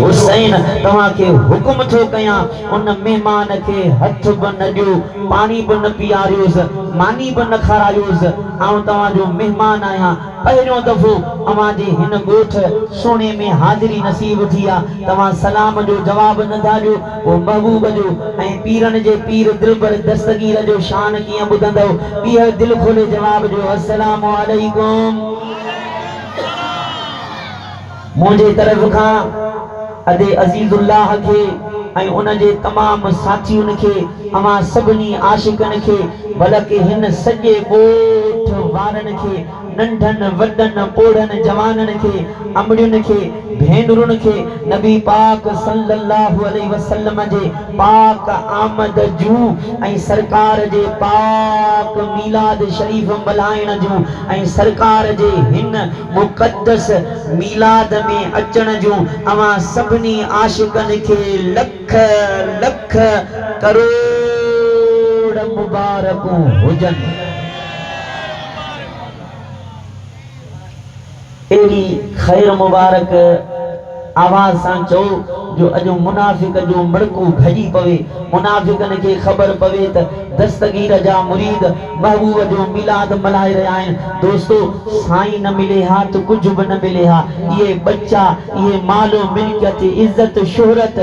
हुसैन तवा के हुक्म थो कया उन मेहमान के हथ ब न दियो पानी ब न पियारियोस मानी ब न खारायोस आऊं तवा जो मेहमान आया पहिरियों दफो अवां जे हिन गोठ सोने में हाजिरी नसीब थिया तवा सलाम जो जवाब न दाजो वो महबूब जो ऐं पीरन जे पीर दिलबर दस्तगीर जो शान किया बुदंदो पीर दिल खोले जवाब जो अस्सलाम वालेकुम मुझे तरफ का अदे अजीजुल्लाह के ऐं उन जे तमाम साथियुन के अमा सबनी आशिकन के बल्कि हिन सजे गोठ वारन के नंढन वडन पोड़न जवानन के अमड़ियुन के भेनरुन के नबी पाक सल्लल्लाहु अलैहि वसल्लम जे पाक आमद जू ऐं सरकार जे पाक मीलाद शरीफ मल्हाइण जू ऐं सरकार जे हिन मुक़द्दस मीलाद में अचण जू अवां सबनी आशिकन के लख लख करोड़ मुबारकूं हुजन। एड़ी खैर मुबारक आवाज सां चो जो अजो मुनाफिक जो मड़को भजी पवे मुनाफिकन के खबर पवे त दस्तगीर जा मुरीद महबूब जो मिलाद मल्हाए रहा है। दोस्तों साईं न मिले हा तो कुछ भी न मिले हा ये बच्चा ये मालो मिल्कियत इज्जत शोहरत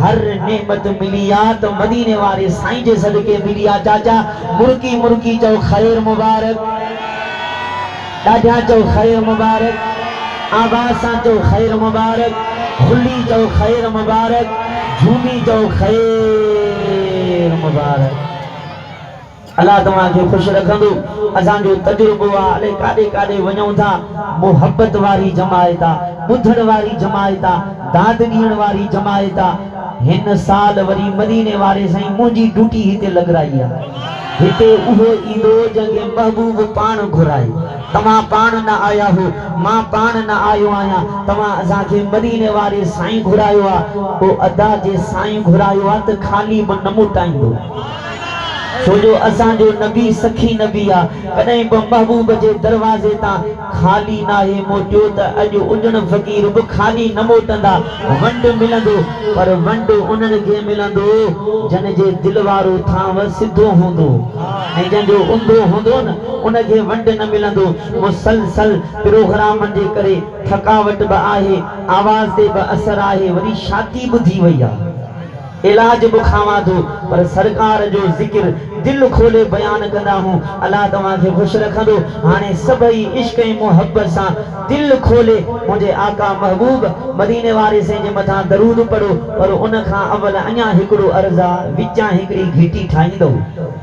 हर नेमत मिली आ तो मदीने वाले साईं जे सदके मिली आ। चाचा मुर्की मुर्की चो खैर मुबारक दादा चो खैर मुबारक आवाज सां चो खैर मुबारक खुली चो खैर मुबारक झूमी चो खैर मुबारक। अल्लाह तव्हां खे खुश रखंदो। असां जो तजुर्बो आहे अले काॾे काॾे वञूं था मोहब्बत वारी जमायत आहे ॿुधण वारी जमायत आहे दाद ॾियण वारी जमायत आहे। हिन साल वरी मदीने वारे साईं मुंहिंजी ड्यूटी हिते लॻराई आहे। हिते उहो ईंदो जंहिंखे महबूब पाण घुराए तव्हां पाण न आया हो मां पाण न आयो आहियां तव्हां असांखे मदीने वारे साईं घुरायो आहे। पोइ अदा जे साईं घुरायो आहे त ख़ाली बि न मोटाईंदो छो जो असांजो नबी सखी नबी आहे कॾहिं बि महबूब जे दरवाज़े तां खाली नाहे मोटियो त अॼु उजण फ़कीर बि खाली न मोटंदा वंड मिलंदो पर वंड उन्हनि खे मिलंदो जन जे दिल वारो थांव सिधो हूंदो ऐं जंहिंजो ऊंधो हूंदो न उनखे वंड न मिलंदो। मुसलसल प्रोग्रामनि जे करे थकावट बि आहे आवाज़ ते बि असर आहे वरी शादी बि थी वई आहे इलाज भी खावा दो पर सरकार जो जिक्र दिल खोले बयान कंदा हूं। अल्लाह तव्हां खे खुश रखंदो। हाने सभई इश्क ऐं मोहब्बत सां दिल खोले मुझे आका महबूब मदीने वारे से जे मथा दरूद पढ़ो पर उन खां अवल अञा हिकड़ो अर्ज़ आहे विचां हिकड़ी घिटी ठाहींदो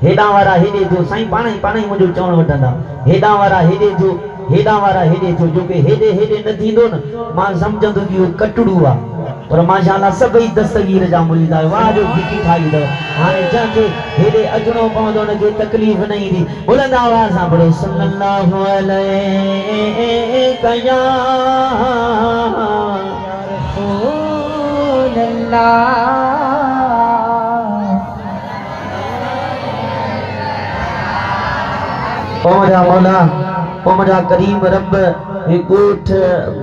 हेॾा वारा हेॾे जो साईं पाण ई मुंहिंजो चवण वठंदा हेॾा वारा हेॾे जो हेॾा वारा हेॾे जो जो के हेॾे हेॾे न थींदो न मां सम्झंदो कि उहो कटड़ू आहे पर माशाअल्लाह सभई दस्तगीर जा मुरीद आहियो वाह जो घिटी ठाही अथव। हाणे जंहिंखे हेॾे अचणो पवंदो हुनखे तकलीफ़ न ईंदी बुलंद आवाज़ सां पढ़ो सल्लल्लाहु अलैहि या रसूल अल्लाह। ओ मुंहिंजा मौला ओ मुंहिंजा करीम रब हे ॻोठ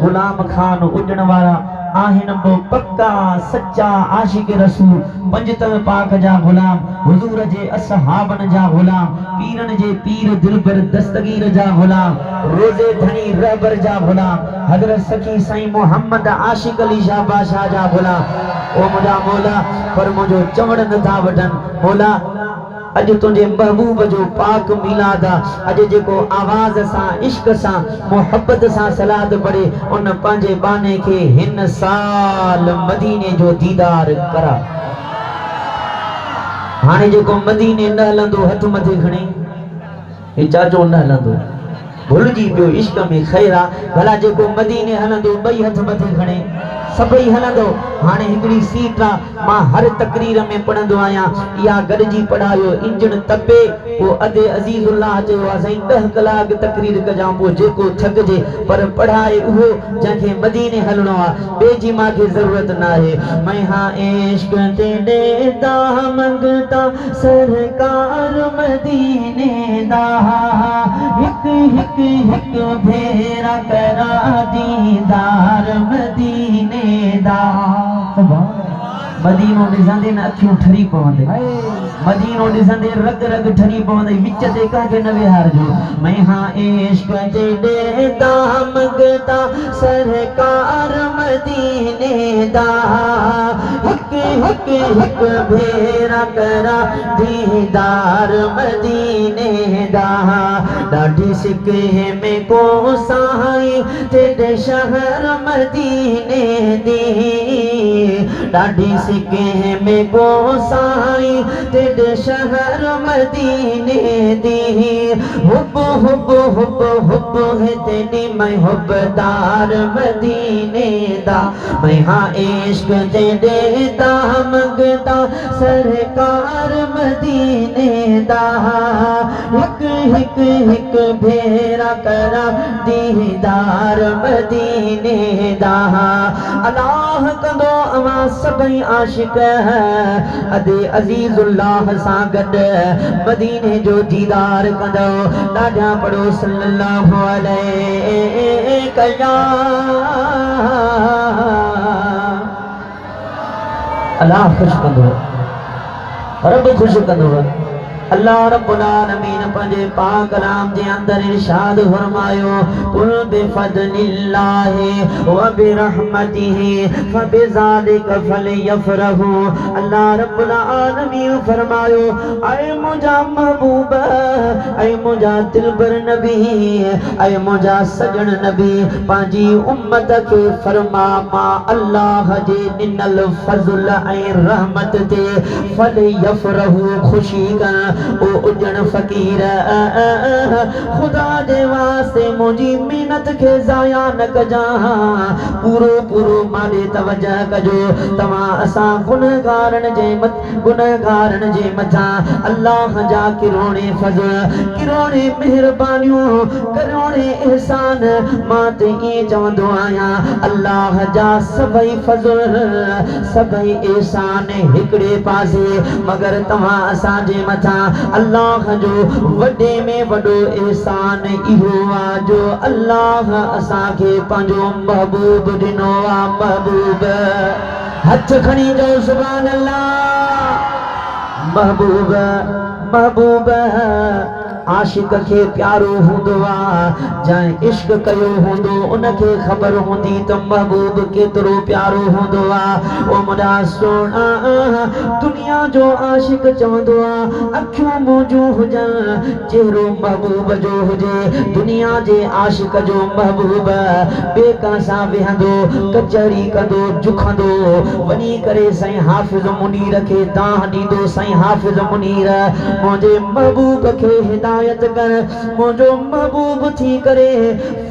गुलाम खान उॾण वारा आहिन बो पक्का सच्चा आशिक रसूल पंजतन पाक जा गुलाम हुजूर जे असहाबन जा गुलाम पीरन जे पीर दिलबर दस्तगीर जा गुलाम रोजे धनी रहबर जा गुलाम हजरत सखी साईं मोहम्मद आशिक अली शाह बादशाह जा गुलाम। ओ मुंहिंजा मौला पर मुंहिंजो चवण नथा वठन मौला अज तुझे महबूब जो पाक मिलाद अज जेको आवाज सां इश्क सां मोहब्बत सां सलाद पढ़े उन पंहिंजे बाने के हिन साल मदीने जो दीदार करा। हाने जेको मदीने न हलंदो हथ मथे खणे हे चाचो न हलंदो भुलजी पियो इश्क में खैर आहे भला जेको मदीने हलंदो ॿई हथ मथे खणे सभई हलंदो। हाने हिकड़ी सीट मां हर तकरीर में पढ़ंदो आया या गॾिजी पढ़ायो इंजन तपे वो अदे अजीजुल्लाह चयो आहे साईं 10 कलाक तकरीर कजां पोइ जेको थकजे पर पढ़ाए उहो जंहिंखे मदीने हलणो आहे ॿिए जी मूंखे ज़रूरत न आहे। मैं हाँ इश्क ते ॾेदा मंगता सरकार मदीने दा हिक हिक हिक भेरा करा दीदार मदीने दा। मदीनो ॾिसंदे न अखियूं ठरी पवंदे मदीनो ॾिसंदे रग रग ठरी पवंदे विच ते कंहिंखे न विहारजो मैं हाँ इश्क ते ॾेता मंगता सरकार मदीने दा हिक हिक हिक भेरा करा दीदार मदीने दा ॾाढी सिके में को साई तेरे शहर मदीने दी ॾाढी सिके में को साई तेरे शहर मदीने दी हुब हुब हुब हुब है तेरी मैं हुबदार मदीने दा मैं हाँ इश्क ते देता मंगता सरकार मदीने दा हिक हिक हिक भेरा करा दीदार मदीने दा अल्लाह कंदो अवां सभई आशिक अदे अजीजुल्लाह सां गॾु मदीने जो दीदार कंदो ॾाढा पढ़ो सल्लल्लाहु अलैहि कया अल्लाह खुश कंदो रब खुश कंदो अल्लाह रब्बुल आलमीन पंहिंजे पाक कलाम जे अंदर इरशाद फरमायो कुल बिफदलिल्लाहि व बिरहमतिहि फबिज़ालिका फलयफरहू अल्लाह रब्बुल आलमीन फरमायो ऐ मुंहिंजा महबूब ऐ मुंहिंजा दिलबर नबी ऐ मुंहिंजा सजण नबी पंहिंजी उम्मत खे फरमा मां अल्लाह जे ॾिनल फज़ल ऐं रहमत ते फलयफरहू खुशी कर ओ उजण फकीर खुदा दे वास्ते मुंहिंजी मेहनत खे ज़ाया न कजा पूरो पूरो माॾे तवजह कजो तव्हां असां गुनहगारनि जे मथां अल्लाह जा किरोणे फज़ल किरोणे महिरबानियूं करोणे एहसान मां त ईअं चवंदो आहियां अल्लाह जा सभई फज़ल सभई एहसान हिकिड़े पासे मगर तव्हां असांजे मथां अल्लाह जो वॾे में वॾो एहसान इहो आहे जो अल्लाह असांखे पंहिंजो महबूब ॾिनो आहे महबूब हथ खणी जो सुभान अल्लाह महबूब महबूब आशिक खे प्यारो हूंदो आहे जंहिं इश्क कयो हूंदो उनखे ख़बर हूंदी त महबूब केतिरो प्यारो हूंदो आहे ओ मुंहिंजा सोना दुनिया जो आशिक चवंदो आहे अखियूं मुंहिंजूं हुजनि चहिरो महबूब जो हुजे दुनिया जे आशिक जो महबूब ॿिए कंहिं सां वेहंदो कचहरी कंदो झुकंदो वञी करे साईं हाफ़िज़ मुनीर खे दाह ॾींदो साईं हाफ़िज़ मुनीर मुंहिंजे महबूब खे हिदायत कर मुंहिंजो महबूब थी करे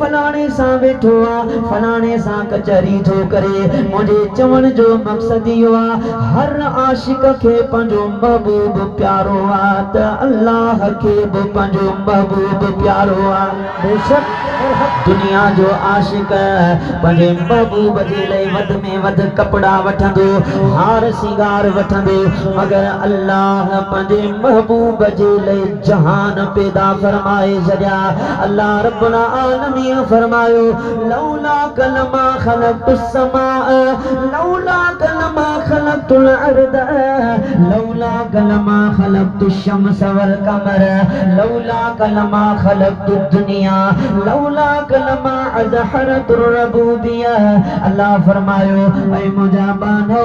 फलाणे सां वेठो आहे फलाणे सां कचहरी थो करे मुंहिंजे चवण जो मक़सदु इहो आहे हर आशिक खे पंहिंजो महबूब प्यारो आहे त अल्लाह खे बि पंहिंजो महबूब प्यारो आहे बेशक दुनिया जो आशिक पंहिंजे महबूब जे लाइ वध में वध कपड़ा वठंदो हार सिंगार वठंदो मगर अल्लाह पंहिंजे महबूब जे लाइ जहान पैदा फरमाए छॾिया अल्लाह रब्बुल आलमीन फरमायो लौला कलमा खलक़तुस समाअ लौला कलमा खलक़तुल अर्द लौला कलमा खलक़तुश शम्स वल कमर लौला कलमा खलक़तुद दुनिया लौला कलमा अज़हरतुर रबूबिया अल्लाह फरमायो ऐ मुंहिंजा बानो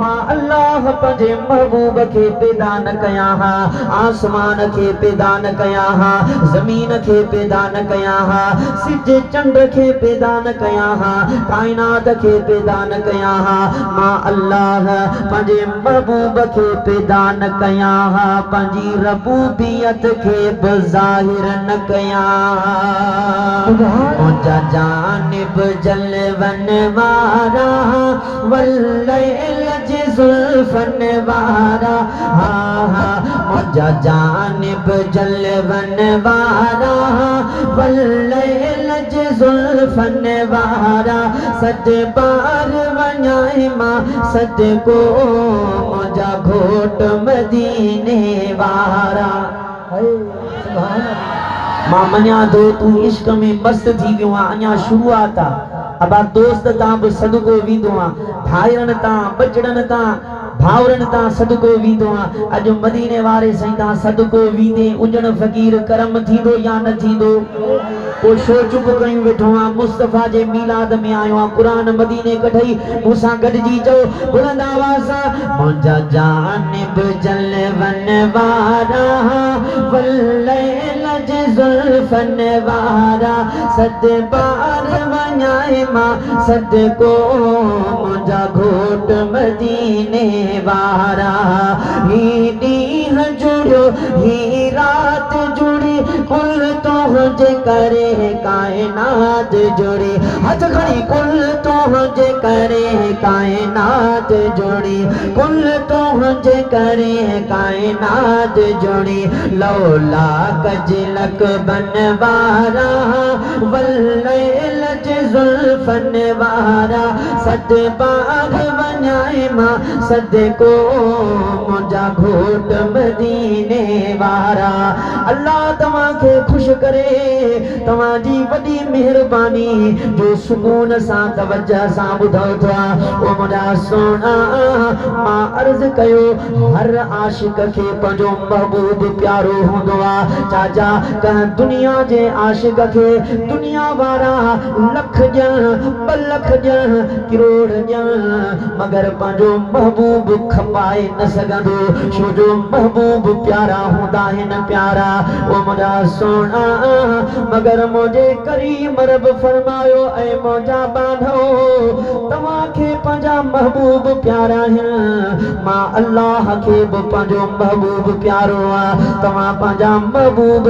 मां अल्लाह पंहिंजे महबूब खे पैदा न कया हा आसमान खे पैदा न कया हा ज़मीन खे पैदा न कया हा सिज चंड खे पैदा न कया हा कायनात खे पैदा न कया हा मां अल्लाह पंहिंजे महबूब खे पैदा न कया हा पंहिंजी रबूबियत खे बि ज़ाहिर न कया मुंहिंजा जानिब जलवन वारा वल्लैल जे ज़ुल्फन वारा हा हा मुंहिंजा जानिब जलवन वारा वल्लैल जे ज़ुल्फन वारा सद बार वञाए मां सद को मुंहिंजा घोट मदीने वारा मां मञा थो तूं इश्क में मस्त थी वियो आहे अञा शुरूआत आहे अबा दोस्त तां बि सदको वींदो आहे, भाइरनि तां बचड़नि तां भावरनि तां सदको वींदो आहे। अॼु मदीने वारे साईं तां सदको वींदे उजण फ़कीर करम थींदो या न थींदो? को छो चुप कयूं वेठो आहे? मुस्तफ़ा जे मीलाद में आयो आहे, क़ुरान मदीने कढई मूंसां गॾिजी चओ बुलंद आवाज़ सां, मुंहिंजा जानिब जलवन वारा वल्लैल जे ज़ुल्फ़न वारा सद बार वञाए मां सदको मुंहिंजा घोट मदीने वारा। ही ॾींहुं जुड़ियो ही रात जुड़ी कुल तुंहिंजे करे कायनात जुड़ी, हथ खणी कुल तुंहिंजे करे कायनात जुड़ी, कुल तुंहिंजे करे कायनात जुड़ी। लौला कजलक बन वारा वल्लैल जे ज़ुल्फ़न वारा सद बाग वञाए मां सदको मुंहिंजा घोट मदीने वारा। अल्लाह तव्हांखे ख़ुशि करे, तव्हांजी वॾी महिरबानी जो सुकून सां तवज्जो सां ॿुधो था। ओ मुंहिंजा सोना, मां अर्ज़ कयो हर आशिक खे पंहिंजो महबूब प्यारो हूंदो आहे। चाचा कंहिं दुनिया जे आशिक खे दुनिया वारा लख ॼण ॿ लख ॼण करोड़ ॼण मगर पंहिंजो महबूब खपाए न सघंदो, छो जो महबूब प्यारा हूंदा आहिनि प्यारा। ओ मुंहिंजा सोना, मगर मुंहिंजे करीम रब फरमायो ऐं मुंहिंजा बांधो तव्हांखे पंहिंजा महबूब प्यारा आहिनि, मां अल्लाह खे बि पंहिंजो महबूब प्यारो आहे। तव्हां पंहिंजा महबूब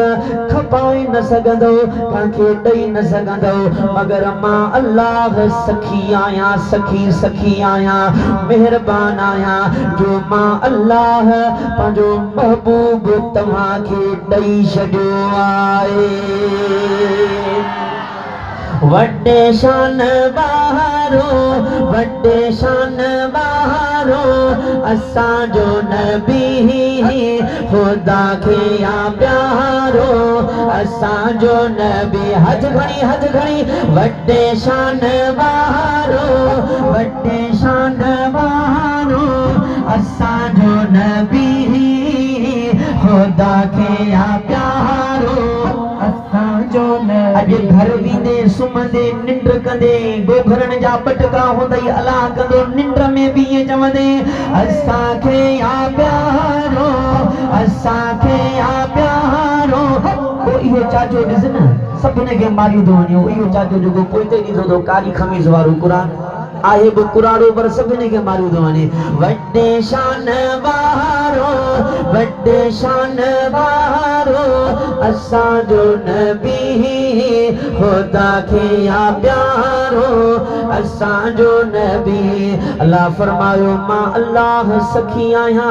खपाए न सघंदो, कंहिंखे ॾेई न सघंदो, मगर मां अल्लाह सखी आहियां, सखी सखी आहियां, मेहरबान आहियां जो मां अल्लाह पंहिंजो महबूब तव्हांखे ॾेई छॾियो आहे। वॾे शान वारो वॾे शान वारो असांजो नबी ख़ुदा खे या प्यारो असांजो नबी। हथ खणी वॾे शान वारो वॾे शान वारो असांजो नबी ख़ुदा खे या प्यारो असांजो नबी। अॼु घर वींदे सुम्हंदे निंड कंदे गोघरनि जा पटका हूंदई अलाह कंदो, निंड में बि ईअं चवंदे असांखे या प्यारो असांखे या प्यारो। पोइ इहो चाचो ॾिस न सभिनी खे मारियो थो वञे, इहो चाचो जेको पोइते ॾिठो थो कारी खमीस वारो क़ुरान आहे बि कुराड़ो पर सभिनी खे मारियो थो वञे। वॾे शान वारो वॾे शान वारो असांजो नबी ख़ुदा खे या प्यारो असांजो नबी। अल्लाह फरमायो मां अल्लाह सखी आहियां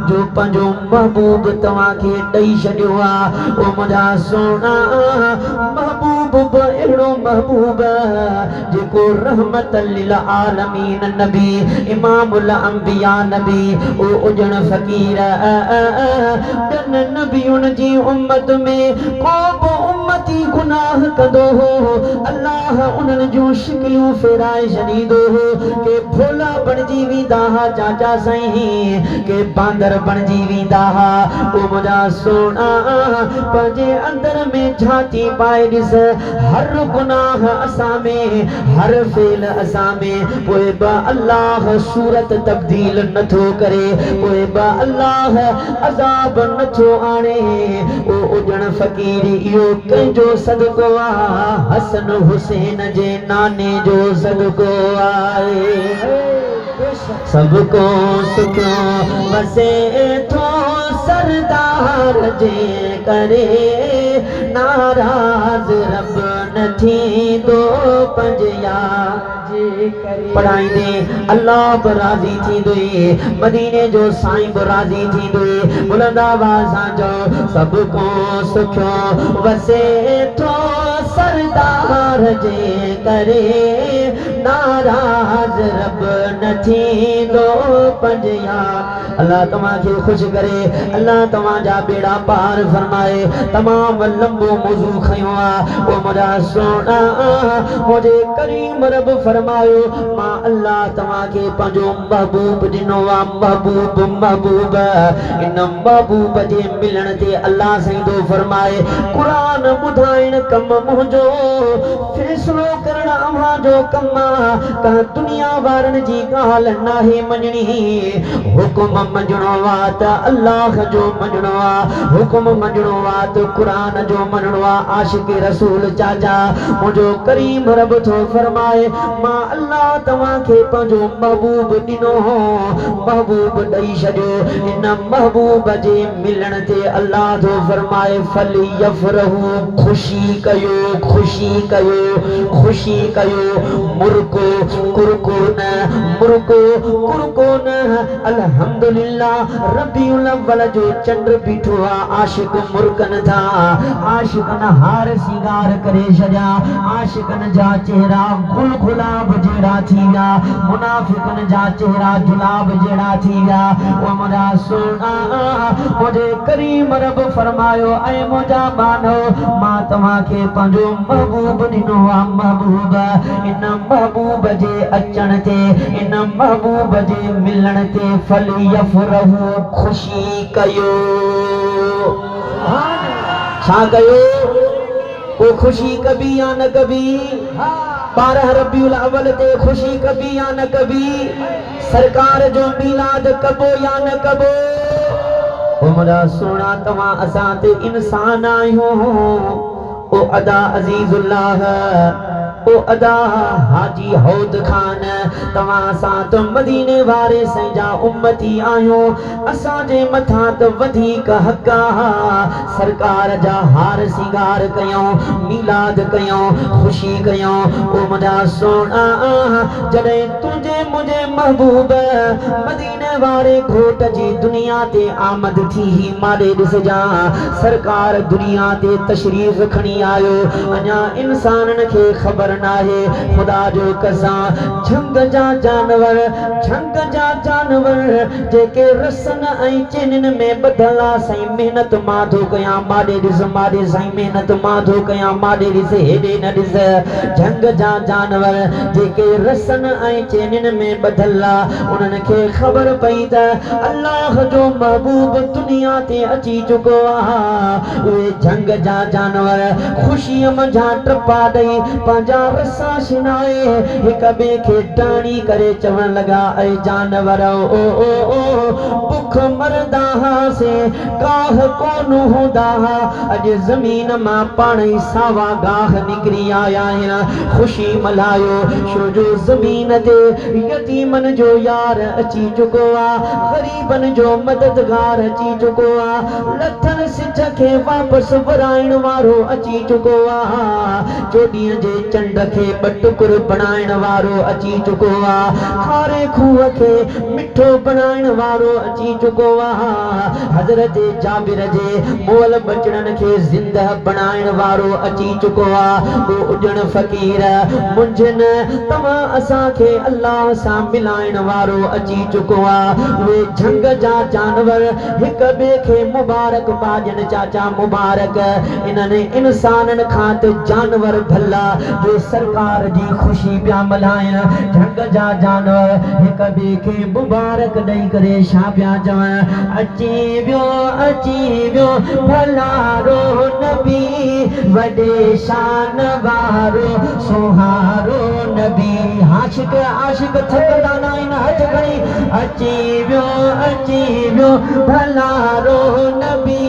जो पंहिंजो महबूब तव्हांखे ॾेई छॾियो आहे। ओ मुंहिंजा सोना, महबूब बि अहिड़ो महबूब जेको रहमत लिल आलमीन नबी इमामुल अंबिया नबी ओ उजण फ़कीर ॿियनि नबियुनि जी उम्मत में को बि उम्मती गुनाह कंदो हो अल्लाह उन्हनि जूं शिकिलियूं फेराए छॾींदो हो। के भोला बणिजी वेंदा हा चाचा साईं, के बांदर बणिजी वेंदा हा। ओ मुंहिंजा सोना, पंहिंजे अंदर में झांकी पाए ॾिस, हर गुनाह असां में, हर फेल असां में, पोइ बि अल्लाह सूरत तब्दील नथो करे, पोइ बि अल्लाह अज़ाब नथो आणे। ओ उजण फ़कीर इहो कंहिंजो सदको आहे? हसन हुसैन जे नाने जो सदको आहे। सबको सुखो वसे थो सरदार जे करे, नाराज़ रब न थींदो पंहिंजा जे करे। पढ़ाईंदे अल्लाह बि राज़ी थींदुई, मदीने जो साईं बि राज़ी थींदुई। बुलंद आवाज़ सां चओ सबको सुखो वसे थो सरदार यार जे करे नाराज रब न थींदो पंजया। अल्लाह तव्हांखे खुश करे, अल्लाह तव्हांजा बेड़ा पार फरमाए। तमाम लंबो मौजू खयो आ ओ मुझा सोना मुझे करीम रब फरमायो मां अल्लाह तव्हांखे पंहिंजो महबूब ॾिनो आ। महबूब महबूब इन महबूब जे मिलण ते अल्लाह सईदो फरमाए कुरान ॿुधाइण कम मुंहिंजो, फ़ैसिलो करण अव्हांजो कम का दुनिया वारनि जी ॻाल्हि नाहे मञणी। हुकुम मञणो आ त अल्लाह जो मञणो आ, हुकुम मञणो आ त कुरान जो मञणो आ। आशिक रसूल चाचा मुंहिंजो करीम रब थो फरमाए मां अल्लाह तव्हांखे पंहिंजो महबूब ॾिनो, महबूब ॾेई छॾियो। इन महबूब जे मिलण ते अल्लाह थो फरमाए फल यफरहू, ख़ुशी कयो, ख़ुशी कयो, ख़ुशी कयो। मुर्को कुरको न, मुर्को कुरको न। अल्हम्दुलिल्लाह रबीउल अव्वल जो चंड बीठो आ। आशिक मुर्कन था, आशिकन हार सिंगार करे छॾिया, आशिकन जा चेहरा गुल गुलाब जहिड़ा थी विया, मुनाफिकन जा चेहरा जुलाब जहिड़ा थी विया। ओ मुंहिंजा सोना मुंहिंजे करीम रब फरमायो ऐं मुंहिंजा मानो मां तव्हांखे पंहिंजो महबूब ॾिनो आ। महबूब इन महबूब जे अचण ते, इन महबूब जे मिलण ते फल यफरहू, ख़ुशी कयो। छा कयो? वो खुशी कभी या न कभी 12 रबीउल अव्वल ते खुशी कभी या न कभी, सरकार जो मिलाद कबो या न कबो। ओ मुझा सोना तव्हां असां ते इंसान आहियो। ओ अदा अजीजुल्लाह, ओ अदा हाजी हौद खान तव्हां सां त मदीने वारे संजा उम्मती आहियो। असांजे मथां त वधीक हक़ आहे। सरकार जा हार सिंगार कयूं, मिलाद कयूं, ख़ुशी कयूं। ओ मुंहिंजा सोना जॾहिं तुंहिंजे मुंहिंजे महबूब मदीने वारे घोट जी दुनिया ते आमद थी ही माॾे ॾिसजा। सरकार दुनिया ते तशरीफ़ खणी आयो, अञा इंसाननि खे ख़बर नाहे। खुदा जो कसम झंग जा जानवर, झंग जा जानवर जेके रसन ऐं चिन्हनि में ॿधल आहे साईं महिनत मां थो कयां माॾे ॾिस, माॾे साईं महिनत मां थो कयां माॾे ॾिस, हेॾे न ॾिस। झंग जा जानवर जेके रसन ऐं चिन्हनि में ॿधल आहे उन्हनि खे ख़बर पई त अल्लाह जो महबूब दुनिया ते अची चुको आहे। उहे झंग जा जानवर ख़ुशीअ मंझां टपा ॾेई पंहिंजा रसा शिनाए हिक ॿिए खे टाणी करे चवण लॻा ऐं जानवर ओ ओ ओ बुख मरदा से गाह कोन हूंदा। अॼु ज़मीन मां पाण ई सावा गाह निकिरी आया आहिनि। ख़ुशी मल्हायो छो जो ज़मीन ते यतीमनि जो यार अची चुको आहे, ग़रीबनि जो मददगार अची चुको आहे, लथल सिज खे वापसि वराइण वारो अची चुको आहे, चोॾीअ जे चंड खे ॿ टुकुर बणाइण वारो अची चुको आहे, खारे खूह खे मिठो बणाइण वारो अची चुको आहे, हज़रत जाबिर जे मोल बचड़नि खे ज़िंदह बणाइण वारो अची चुको आहे। वो उजण फ़कीर मुंझनि तव्हां असांखे अल्लाह सां मिलाइण वारो अची चुको आहे। उहे झंग जा जानवर हिक ॿिए खे मुबारक बाजन चाचा मुबारक। इन्हनि इंसाननि खां त जानवर भला जो सरकार जी ख़ुशी पिया मल्हाइनि। झंग जा जानवर हिक ॿिए खे मुबारक ॾेई करे छा पिया चवनि, अची वियो भलारो नबी, वॾे शान वारो सुहारो नबी। आशिक थकंदा न आहिनि, हथ खणी अची वियो भलारो नबी,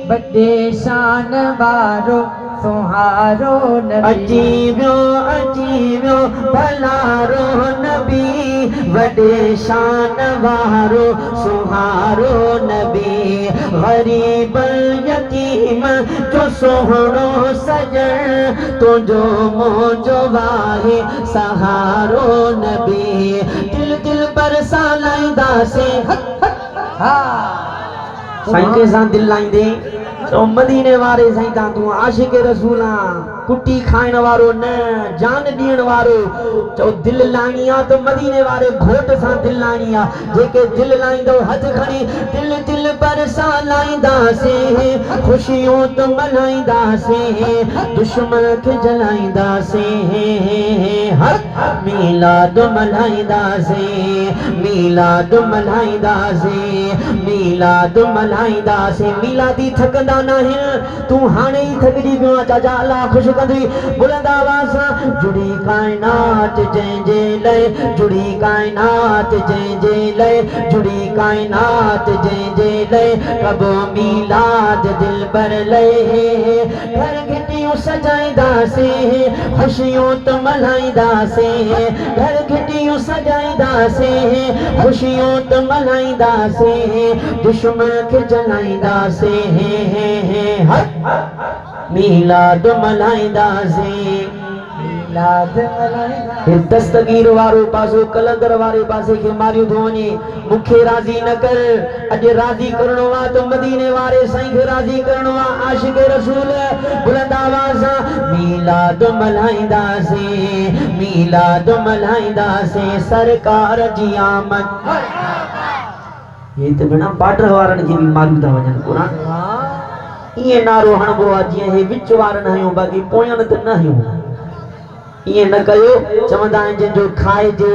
वॾे शान वारो सुहारो नबी। अची वियो भलारो नबी, वॾे शान वारो सुहारो नबी। ग़रीब यतीम जो सोहणो सजण, तुंहिंजो मुंहिंजो वाहे सहारो नबी। दिल पर सां लाईंदासीं साईं के सां दिल लाईंदे तो मदीने वारे साईं तू आशिक रसूल कुटी खाइण वारो न जान ॾियण वारो चओ दिल लाइणी आ त मदीने वारे घोट सां दिल लाइणी आ जेके दिल लाइंदो हथ खणी दिल दिल बरसा लाइंदासीं खुशियों त मल्हाईंदासीं दुश्मन खे जलाईंदासीं हर मीलाद मल्हाईंदासीं मीलाद मल्हाईंदासीं मीलाद मल्हाईंदासीं मीलादी थकंदा न आहिनि तूं हाणे ई थकजी पियो आहे चाचा अल्लाह ख़ुशि कंदी बुलंद आवाज़ सां जुड़ी काइनात जंहिंजे लाइ जुड़ी काइनात जंहिंजे लाइ जुड़ी काइनात जंहिंजे लाइ कबो मीलाद दिल भर लाइ घर घिटियूं सजाईंदासीं खुशियूं त मल्हाईंदासीं घर घिटियूं सजाईंदासीं खुशियूं त मल्हाईंदासीं दुश्मन खे जलाईंदासीं मीलाद मल्हाईंदासीं मीलाद मल्हाईंदासीं दस्तगीर वारो पासो कलंदर वारे पासे खे मारियो थो वञे मूंखे राज़ी न कर अॼु राज़ी करणो आहे त मदीने वारे साईं खे राज़ी करणो आहे आशिक़ रसूल बुलंद आवाज़ सां मीलाद मल्हाईंदासीं मीलाद मल्हाईंदासीं सरकार जी आमद ये त बिना पाटर वारनि खे बि मारियूं था वञनि क़ुरान इएं नारो हणबो आहे जीअं हे विच वारनि हयूं बाक़ी पोयनि त न हयूं इएं न कयो चवंदा आहिनि जंहिंजो खाइजे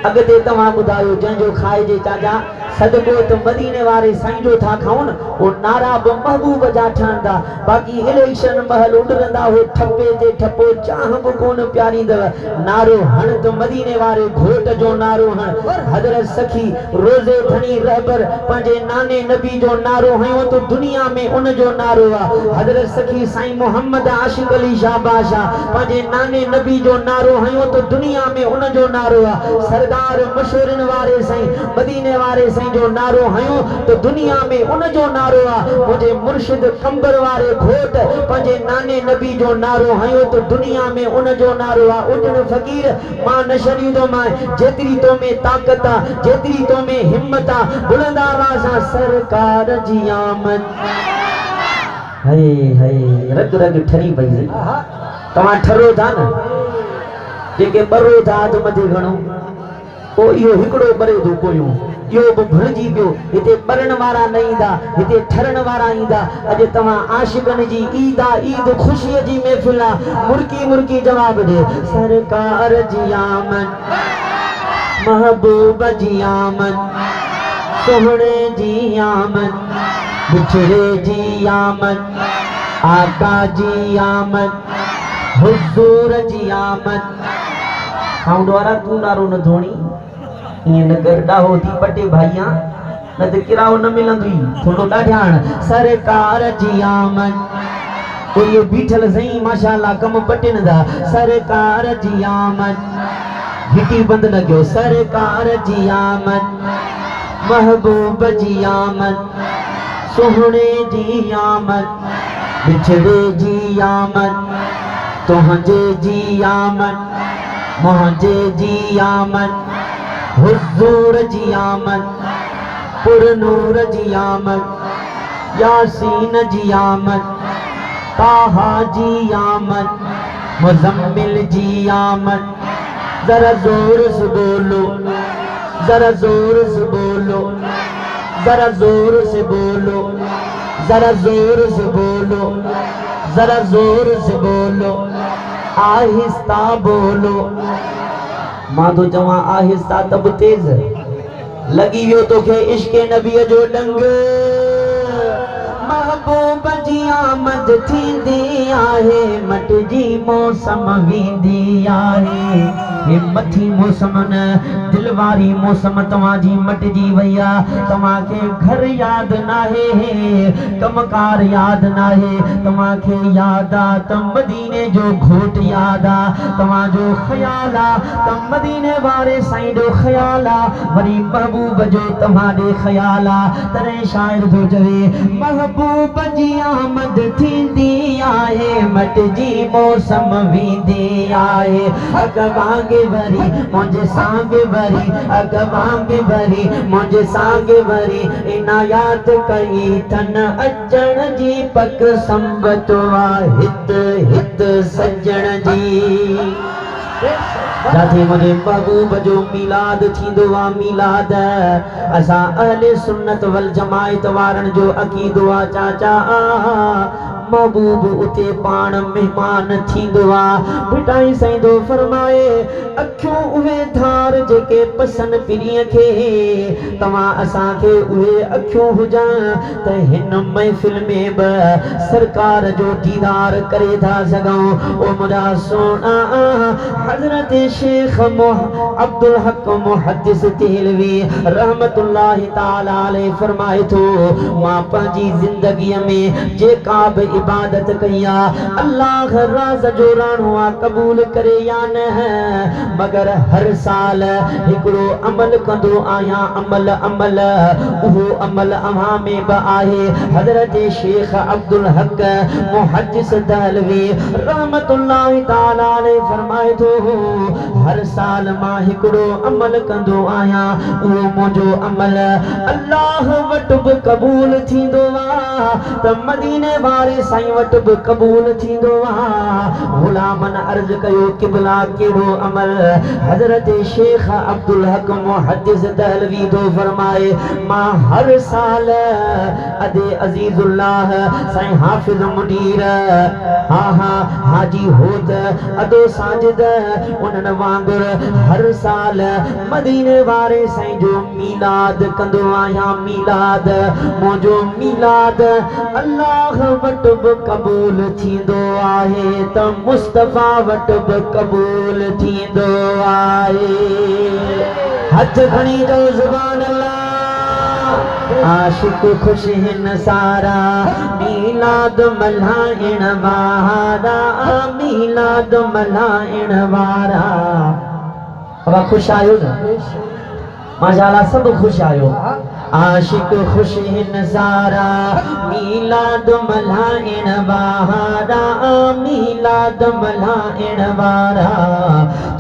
अॻिते तव्हां ॿुधायो जंहिंजो खाइजे चाचा सदको तो मदीने वारे साईं जो था खाऊं वो नारा बि महबूब जा ठहंदा बाक़ी इलेक्शन महल उडरंदा हो ठप्पे ते ठप्पो चाह बि कोन प्यारींदव नारो हण तो मदीने वारे घोट जो नारो हण हज़रत सखी रोज़े धनी रहबर पंहिंजे नाने नबी जो नारो हयो तो दुनिया में उन जो नारो आ हज़रत सखी साईं मोहम्मद आशिक अली शाह बादशाह पंहिंजे नाने नबी जो नारो हयो तो दुनिया में उन जो नारो आ सरदार मशहूरन वारे साईं मदीने वारे साईं जो नारो हयो तो दुनिया में उन जो नारो आ मुझे मुर्शिद कंबर वारे घोट पंहिंजे नाने नबी जो नारो हयो तो दुनिया में उन जो नारो आ उजण फकीर मां न छॾींदो मां जेतिरी तो में ताकत आ जेतिरी तो में हिम्मत आ बुलंद आवाज़ सां सरकार जी आमद हाय हाय रग रग ठरी पई तव्हां ठरो था न जेके बरो था तो मथे घणो ओ इहो हिकड़ो बरे थो पोयूं यो बि भुलिजी पियो हिते बरण वारा न ईंदा हिते ठरण वारा ईंदा अॼु तव्हां आशिकनि जी ईद आ ईद ख़ुशीअ जी महफ़िल आ मुर्की मुर्की जवाब ॾे सरकार जी आमद महबूब जी आमद सोहणे जी आमद बिछड़े जी आमद आका जी आमद हुजूर जी आमद साउंड वारा तू नारो न धोणी ये न करदा होती पटे भाइया न त किराओ न मिलंदी थोड़ो ॾाढाण सरकार जी आमद कोई बीठल सही माशाअल्लाह कम पटिन दा सरकार जी आमद हिटी बंद न कयो सरकार जी आमद महबूब जी आमद सोहणे जी आमद बिछड़े जी आमद तुहंजे जी आमद मुझे जी आमद हुजूर जी आमद पुरनूर जी आमद यासीन जी आमद ताहा जी आमद मुजम्मिल जी आमद जरा जोर से बोलो जरा जोर से बोलो जरा जोर से बोलो जरा जोर से बोलो जरा जोर से बोलो आहिस्ता बोलो मां तो चवां आहिस्ता तब तेज लगी वियो तोखे इश्क नबी जो डंग महबूब जी आमद थींदी आहे मट जी मौसम वेंदी आहे हे मथी मौसम न दिलवारी मौसम तव्हांजी मटिजी वई आहे तव्हांखे घर यादि नाहे कमकार यादि नाहे तव्हांखे यादि आहे त मदीने जो घोट यादि आहे तव्हांजो ख़्याल आहे त मदीने वारे साईं जो ख़्याल आहे वरी महबूब जो तव्हां ॾे ख़्याल आहे तॾहिं शाइर थो चवे महबूब जी आमद थींदी आहे मट जी मौसम वेंदी आहे अॻवान वांगे भरी मुझे सांगे भरी अग वांगे भरी मुझे सांगे भरी इनायात कई थन अचण जी पक संबत वा हित हित सजण जी जाते मुझे महबूब जो मिलाद थींदो आ मिलाद असा अहले सुन्नत वल जमायत वारन जो अकीदो आ चाचा महबूब उते पाण मेहमान थींदो आ बिटाई सईंदो फरमाए अखियों उहे धार जेके पसंद पिरीअ खे तव्हां असांखे उहे अखियों हुजन त हिन महफ़िल में बि सरकार जो दीदार करे था सघूं ओ मुंहिंजा सोना हज़रत शेख अब्दुल हक मुहद्दिस देहलवी रहमतुल्लाहि ताला अलैहि फरमाए थो मां पंहिंजी ज़िंदगीअ में जेका बि इबादत कया अल्लाह राज़ जो राणो कबूल करे या न मगर हर साल हिकड़ो अमल कंदो आया अमल अमल वो अमल अव्हां में बि आहे हज़रत शेख अब्दुल हक मुहद्दिस देहलवी रहमतुल्लाहि ताला अलैहि फरमाए थो हर साल मां हिकड़ो अमल कंदो आया वो मुझो अमल अल्लाह वट बि कबूल थींदो आ त मदीने वारे साईं वट बि कबूल थींदो आ गुलामन अर्ज कयो किबला केड़ो अमल हज़रत शेख अब्दुल हक मुहद्दिस देहलवी तो फरमाए मां हर साल अदे अजीजुल्लाह साईं हाफिज मुनीर हा हा हाजी होत अदो साजिद उन्हन वांगुर हर साल मदीने वारे साईं जो मीलाद कंदो आया मीलाद मुझो मीलाद अल्लाह वट बि कबूल थींदो आहे त मुस्तफा वट बि कबूल थींदो आहे हथ खणी जो ज़ुबान अल्लाह आशिक खुश हिन सारा मीलाद मल्हाइण वारा मीलाद मल्हाइण वारा अब खुश आयो न माशाअल्लाह सब खुश आयो आशिक खुश हिन सारा मीलाद मल्हाइण वारा मीलाद मल्हाइण वारा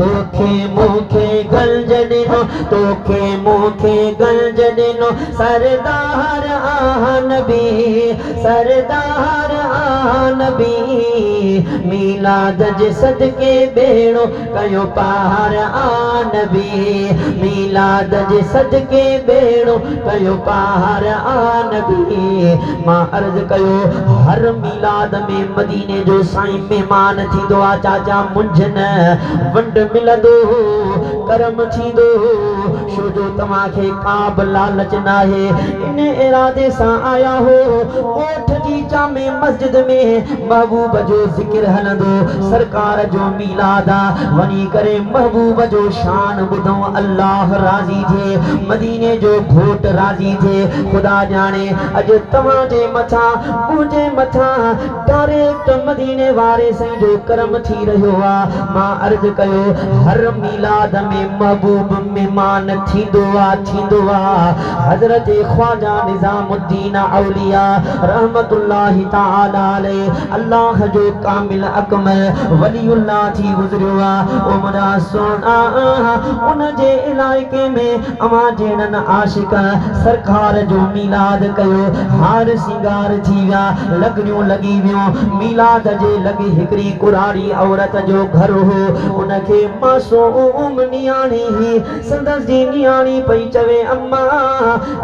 तोखे मूंखे गंज ॾिनो तोखे मूंखे गंज ॾिनो सरदार नबी सरदार नबी मीलाद जे सदके बेड़ो कयो पार नबी मीलाद जे सदके बेड़ो कयो पार नबी मां अर्ज कयो हर मीलाद में मदीने जो साईं मेहमान थींदो आ चाचा मुंझन वंड मिलंदो करम थींदो छो जो तव्हांखे का बि लालच नाहे इन इरादे सां आया हो ओठ जी जामे मस्जिद में महबूब जो ज़िक्र हलंदो सरकार जो मीलाद वनी करे महबूब जो शान ॿुधो अल्लाह राज़ी थे मदीने जो घोट राज़ी थे खुदा जाने अज तव्हांजे मथां मुंहिंजे मथां डायरेक्ट मदीने वारे साईं जो करम थी रहियो आ मां अर्ज कयो हर मीलाद में महबूब मेहमान थींदो आ हज़रत ख्वाजा निज़ामुद्दीन औलिया रहमतुल्लाहि ताला अलैहि अल्लाह जो कामिल अकमल वलीउल्लाह थी गुज़रियो आ ओ मुंहिंजा सोना उन जे इलाइक़े में अवां जहिड़न आशिक सरकार जो मीलाद कयो हार सिंगार थी विया लॻड़ियूं लॻी वियूं मीलाद जे लॻी हिकिड़ी कुराड़ी औरत जो घर हो उनखे मासूम नियाणी संदसि जी नियाणी पई चवे अम्मा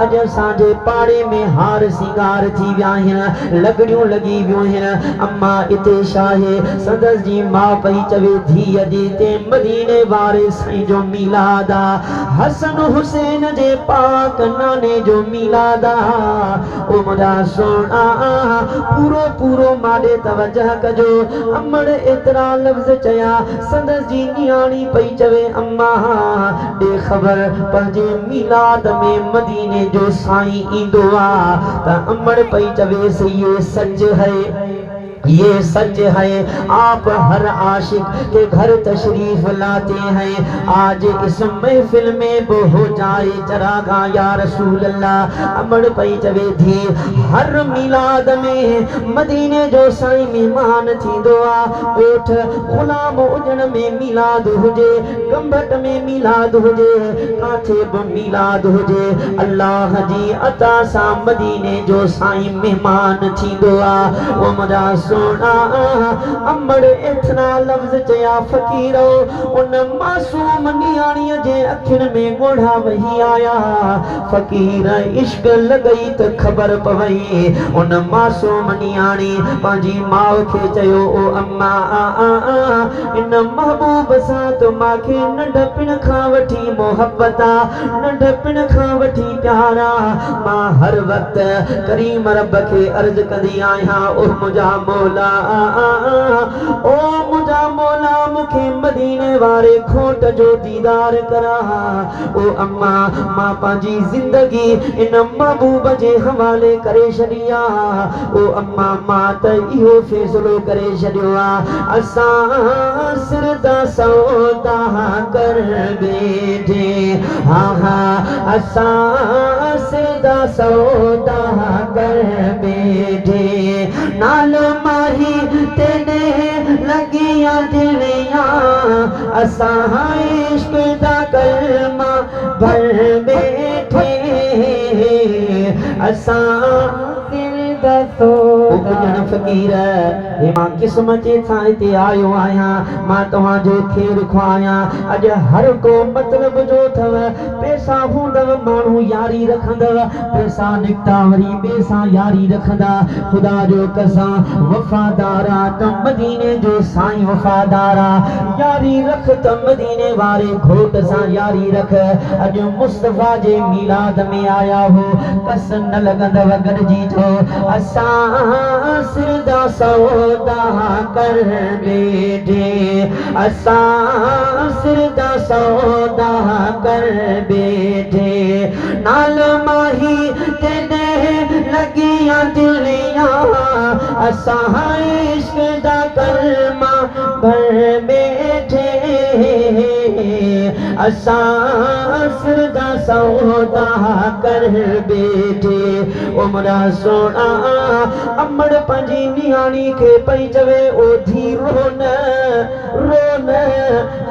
अॼु असांजे पाड़े में हार सिंगार थी विया आहिनि लॻड़ियूं लॻी वियूं आहिनि अम्मा हिते छा आहे संदसि जी मां पई चवे धीअ जे हिते मदीने वारे साईं जो मीलाद आ हसन हुसैन जे पाक नाने जो मीलाद आ ओ मुंहिंजा सोना पूरो पूरो माॾे तवजह कजो अमड़ एतिरा लफ़्ज़ चया संदसि जी नियाणी पई चवे अम्मा ॾे ख़बर पंहिंजे मीलाद में मदीने जो साईं ईंदो आ त अमड़ पई चवेसि ये सच है ये सच है। आप हर आशिक के घर तशरीफ लाते हैं। आज इस महफिल में वो हो जाए चरागा या रसूल अल्लाह। अमर पई चवे थी हर मिलाद में मदीने जो साईं मेहमान थी दुआ ओठ गुलाम उजन में मिलाद हुजे, गंभट में मिलाद हुजे, काथे बि मिलाद हुजे। अल्लाह जी अता सा मदीने जो साईं मेहमान थी दुआ वो मुझा सोना अमड़ इतना लफ्ज चया फकीरो उन मासूम नियाणीअ जे अखियुनि में ॻोढ़ा वही आया। फकीर इश्क लॻई त ख़बर पवई उन मासूम नियाणी पंहिंजी माउ खे चयो ओ अम्मा इन महबूब सां तो मांखे नंढपिण खां वठी मोहब्बत आ, नंढपिण खां वठी प्यार आ। मां हर वक्त करीम रब खे अर्ज कंदी आहियां ओ मुंहिंजा मौला ओ मुझा मौला मुखे मदीने वारे खोट जो दीदार करा। ओ अम्मा मां पंहिंजी जिंदगी इन महबूब जे हवाले करे छॾी आ। ओ अम्मा मां त इहो फैसलो करे छॾियो आ असां सिरदा सौदा कर बेठे। हाँ हाँ असां सिरदा सौदा कर बेठे नाल माही तेने लगियां दिलियां असां इश्क दा कलमा भर बैठे असां फकीर हे मां किस्मत सां हिते आयो आहियां। मां तव्हांजो खेर ख्वाहियां। अॼु हर को मतलब जो अथव पैसा हूंदव माण्हू यारी रखंदव, पैसा निकिता वरी ॿिए सां यारी रखंदा। ख़ुदा जो कसम वफ़ादार आ त मदीने जो साईं वफ़ादार आ। यारी रख त मदीने वारे घोट सां यारी रख। अॼु मुस्तफ़ा जे मिलाद में आया हो कस न लॻंदव गॾिजी थो असां सिरदा सौदा कर बेठे असां सिरदा सौदा कर बेठे नाल माही तेने लगियां दिलियां असां इश्क दा कलमा भर बैठे असां सिरदा सौदा कर बेठे। ओ मुरा सोना अमड़ पंहिंजी नियाणी खे पई चवे ओ धी रोन रोन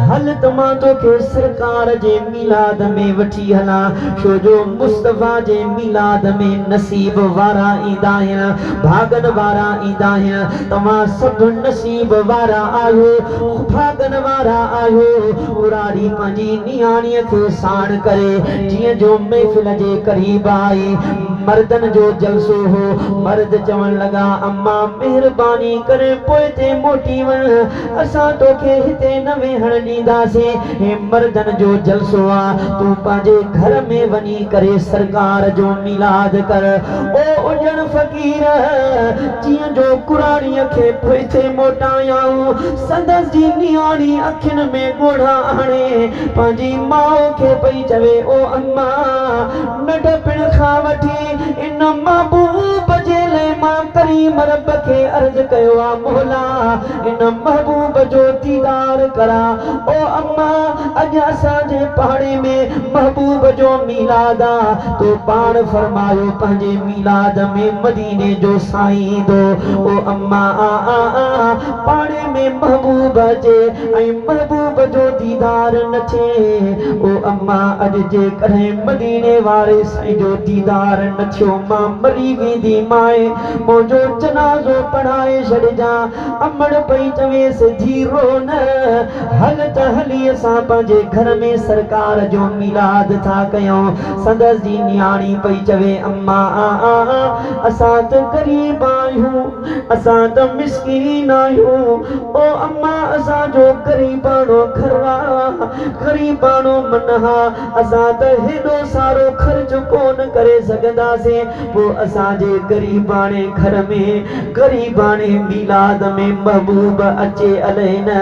हल त मां तोखे सरकार जे मिलाद में वठी हला छो जो मुस्तफ़ा जे मिलाद में नसीब वारा ईंदा आहिनि भागन वारा ईंदा आहिनि। तव्हां सभु नसीब वारा आहियो भागन वारा आहियो। उराड़ी पंहिंजी नियाणीअ खे साण करे जीअं जो महफ़िल जे क़रीब आई मर्दन जो जलसो हो। मर्द चवण लगा अम्मा मेहरबानी करे पोइ ते मोटी वञ असां तोखे हिते न वेहण ॾींदासीं। हे मर्दन जो जलसो आ तूं पंहिंजे घर में वञी करे सरकार जो मिलाद कर। ओ उजण फ़कीर जीअं जो कुराड़ीअ खे पोइ ते मोटायाऊं संदसि जी नियाणी अखियुनि में ॻोढ़ा आणे पंहिंजी माउ खे पई चवे ओ अम्मा नंढपिण खां वठी इन महबूब जे लाइ मां करीम रब खे अर्ज कयो आ मौला इन महबूब जो दीदार करा। ओ अम्मा अॼु असांजे पाड़े में महबूब जो मिलाद आ तो पाण फरमायो पंहिंजे मिलाद में मदीने जो साईं ईंदो। ओ अम्मा पाड़े में महबूब अचे ऐं महबूब जो दीदार न थिए। ओ अम्मा अॼु जे कॾहिं मदीने वारे साईं जो दीदार न थियो मां मरी वेंदी माए मुंहिंजो जनाज़ो पढ़ाए छॾिजां। अमड़ पई चवेसि धीरो न हल त हली असां पंहिंजे घर में सरकार जो मिलाद था कयूं। संदसि जी नियाणी पई चवे अम्मा असां त ग़रीब आहियूं असां त मिसकीन आहियूं। ओ अम्मा असांजो ग़रीबाणो घर आहे ग़रीबाणो मन हा असां त हेॾो सारो ख़र्च कोन करे सघंदासीं। पोइ असांजे ग़रीबाणे घर में ग़रीबाणे मिलाद में महबूब अचे अले न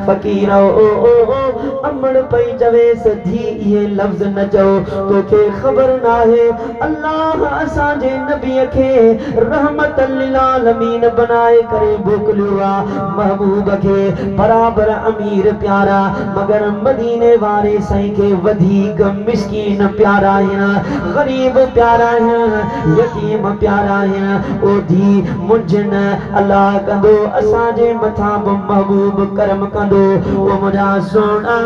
फ़कीर ओ अमड़ पई चवेस धी ये लफ्ज न चो तोखे खबर ना है अल्लाह असांजे नबी के रहमत लिल आलमीन बनाए करे मोकिलियो आहे महबूब के बराबर अमीर प्यारा मगर मदीने वारे साईं के वधीक मिस्कीन प्यारा आहिनि गरीब प्यारा आहिनि यतीम प्यारा आहिनि ओ धी मुंझन अल्लाह कंदो असांजे मथां बि महबूब करम कंदो ओ मुंहिंजा सोना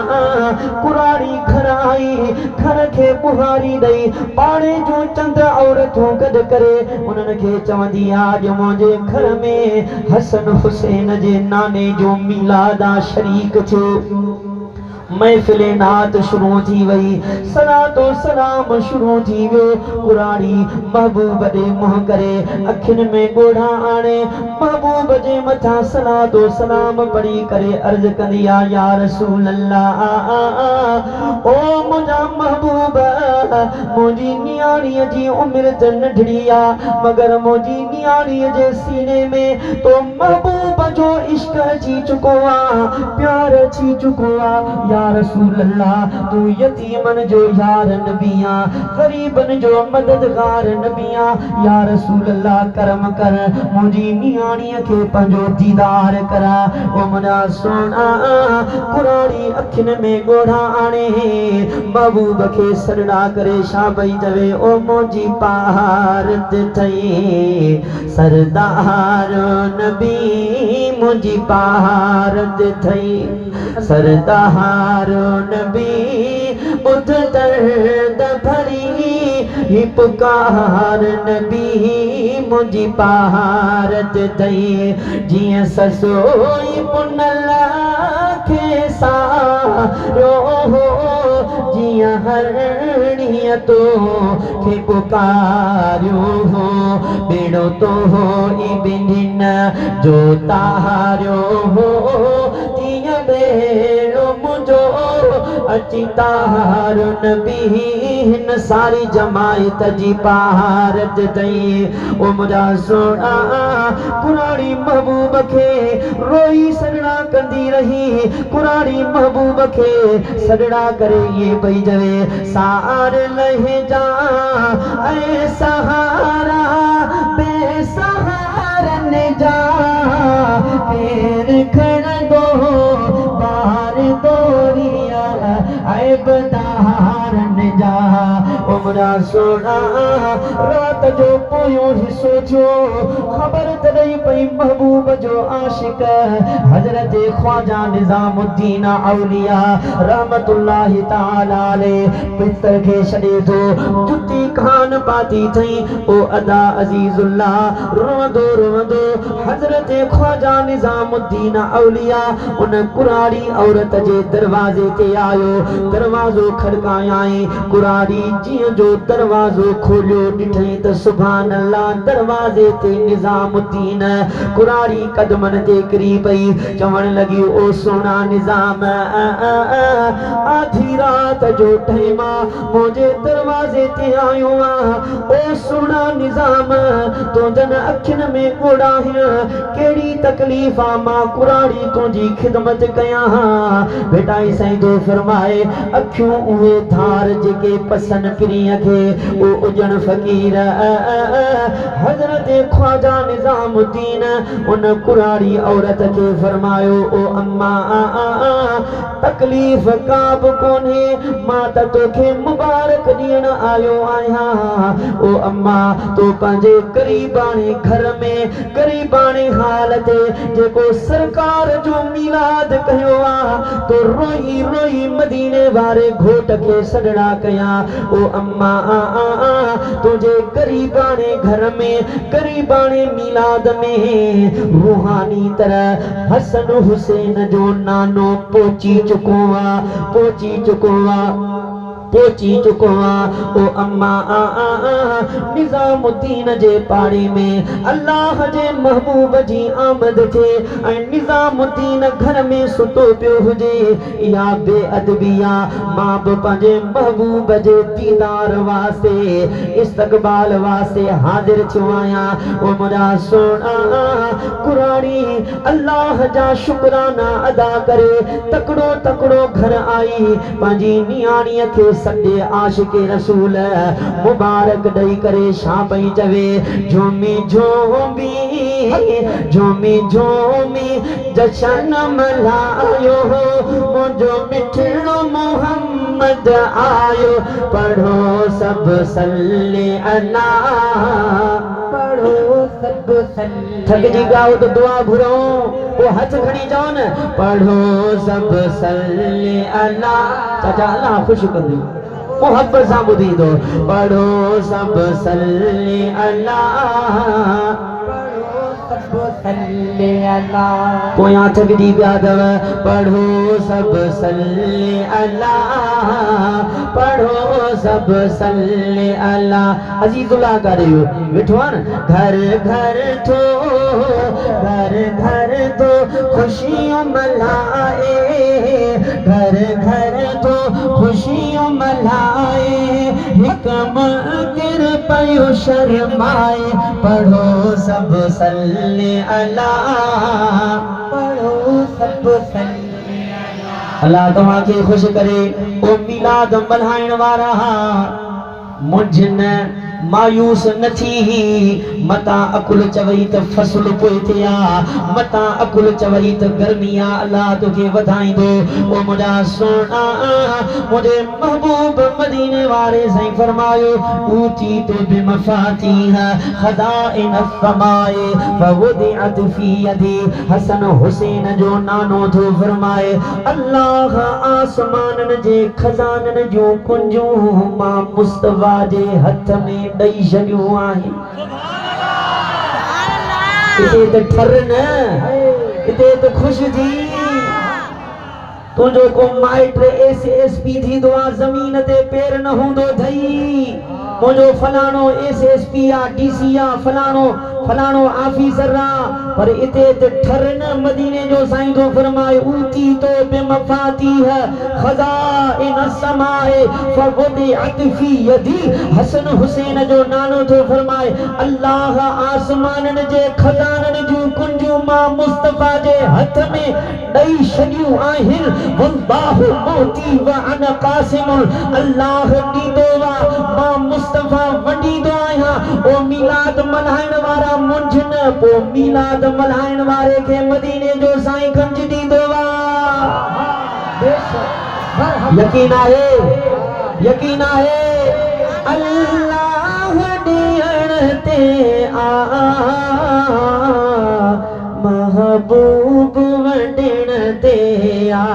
कुराड़ी घर आई घर के बुहारी ॾेई पाड़े जूं चंद औरतूं गॾु करे उन्हनि खे चवंदी आहे अॼु मुंहिंजे घर में हसन हुसैन जे नाने जो मीलाद शरीक थियो महफिल नात शुरू थी वई सलातो सलाम शुरू थी वियो कुराड़ी महबूब दे मुंह करे अखिन में गोढ़ा आणे महबूब जे मथा सलातो सलाम पढ़ी करे अर्ज कंदी आ या रसूल अल्लाह ओ मुंहिंजा महबूब मुंहिंजी नियाणीअ जी उमिरि त नंढड़ी आ मगर मुंहिंजी नियाणीअ जे सीने में तो महबूब जो इश्क अची चुको आ प्यार अची चुको आ या रसूल अल्लाह तू यतीमन जो यार नबिया गरीबन जो मददगार नबिया या रसूल अल्लाह करम कर मुंहिंजी नियाणीअ खे पंहिंजो दीदार करा ओ मुंहिंजा सोना कुराड़ी अखिन में गोढ़ा आणे महबूब खे सॾड़ा करे छा पई चवे ओ मुंहिंजी पारत थई सरदार नबी मुंहिंजी पारत थई सरदार नबी ॿुध दर्द भरी ही पुकार नबी मुंहिंजी पारत थई जीअं ससोई पुनल खे सारो हो जिया हरणीअ तो खे पुकारियो हो बेड़ो तो हो ई बिनिन जो तारियो हो तीअं बेड़ो मुंहिंजो अची तार नबी हिन सारी जमायत जी पारत थई ओ मुंहिंजा सोना कुराड़ी महबूब खे रोई सॾड़ा कंदी रही कुराड़ी महबूब खे सॾड़ा करे ये पई चवे सार लहजा ऐं सहारा बेसहारन जा पेर खणंदो बार दोरिया ऐं बदारन जा ओ मुंहिंजा सोना रात जो पोयों हिस्सो थियो ख़बर त ॾेई पई महबूब जो आशिक हज़रत ख्वाजा निज़ामुद्दीन औलिया रहमतुल्लाहि ताला अलैह पितर खे छॾे थो जुती कान पाती थई ओ अदा अज़ीज़ुल्लाह रोंदो रोंदो हज़रत ख्वाजा निज़ामुद्दीन औलिया उन कुराड़ी औरत जे दरवाजे ते आयो दरवाज़ो खड़कायाई कुराड़ी जीअं जो दरवाज़ो खोलियो ॾिठई त सुभान अल्लाह दरवाजे ते निज़ामुद्दीन कुराड़ी कदमन ते किरी पई चवण लगी ओ सोना निज़ाम आधी रात जो टाइम मुझे दरवाजे ते आयो ओ सोना निज़ाम तो जन अखिन में गोड़ा केड़ी तकलीफ मां कुराड़ी तुझी खिदमत कया बेटाई साईं तो फरमाए अखियों उहे धार जेके पसन पिरीअ खे ओ उजण फकीर हज़रत ख्वाजा निज़ामुद्दीन उन कुराड़ी औरत के फरमायो ओ अम्मा तकलीफ का बि कोन्हे मां त तोखे मुबारक ॾियण आयो आहियां ओ अम्मा तो पंहिंजे गरीबाणे घर में गरीबाणे हाल ते जेको सरकार जो मीलाद कयो आहे तो रोई रोई मदीने वारे घोट खे सॾड़ा कया ओ अम्मा तुझे गरीबाणे घर में गरीबाणे मीलाद में रूहानी तरह हसन हुसैन जो नानो पहुची चुको आ पहुंची चुको ओ अम्मा निजामुद्दीन जे पाड़ी में अल्लाह जे महबूब जी आमद थे निजामुद्दीन घर में सुतो पियो हुजे या बेअदबिया मां बि पंहिंजे महबूब जे दीदार वास्ते इस्तक़बाल वास्ते हाज़िर थियो आहियां ओ मुंहिंजा सोना कुरानी अल्लाह जा शुक्राना अदा करे तकड़ो तकड़ो घर आई पंहिंजी नियाणीअ खे सॾे आशिक़े रसूल मुबारक ॾेई करे छा पई चवे झूमी झूमी झूमी झूमी जशन मल्हायो मुंहिंजो मिठड़ो मोहम्मद आयो पढ़ो सब सल्ले अला पढ़ो सब सल्ले थक जी गाओ तो दुआ घुरो वो हथ खड़ी जाओ न पढ़ो सब सल्ले अला चाचा अल्लाह खुश कर दी मोहब्बत सां ॿुधी दो पढ़ो सब सल्ले अला सब सल्ले अला पोयां थकजी पिया अथव पढ़ो सब सल्ले अला पढ़ो सब सल्ले अला अजीजुल्लाह करे वेठो आहे न घर घर तो खुशियों मल्हाए घर घर तो खुशियों मल्हाए हिक मुनकिर पयो शर्माए पढ़ो सब सल्ले अला पढ़ो सब सल्ले अल्लाह तव्हां खे खुश करे ओ मिलाद मल्हाइण वारा मुंझन मायूस न थी मता अकुल चवई त फसल पोइ थिया मता अकुल चवई त गर्मी आ अल्लाह तोखे वधाईंदो ओ मुंहिंजा सोना मुंहिंजे महबूब मदीने वारे साईं फरमायो ऊची तो बिमफातीह खज़ाइन अस्समाए फवुदिअत फी यदी हसन हुसैन जो नानो थो फरमाए अल्लाह आसमाननि जे खज़ाननि जूं कुंजूं मां मुस्तफा जे हथ में ॾेई छॾियूं आहिनि इते त ठर न इते त ख़ुश थी तुंहिंजो को माइट एसएसपी थींदो आहे ज़मीन ते पेर न हूंदो अथई मुंहिंजो फलाणो एसएसपी आहे डीसी आहे फलाणो ऑफिसर आहे पर इते त ठर न मदीने जो साईं थो फरमाए ऊती तो बिमफातीह खज़ाइन अस्समाए फवुदिअत फी यदी हसन हुसैन जो नानो थो फरमाए अल्लाह आसमाननि जे खज़ाननि जूं कुंजूं मां मुस्तफा जे हथ में ॾेई छॾियूं आहिनि वल्लाहु मोती व अना क़ासिमुल अल्लाह ॾींदो आहे मां मुस्तफा वंडींदो आहियां ओ मिलाद मल्हाइण वारा मुंझन पोइ मिलाद मल्हाइण वारे खे मदीने जो साईं गंज ॾींदो आहे यकीन आहे अल्लाह ॾियण ते आ महबूब वंडण ते आ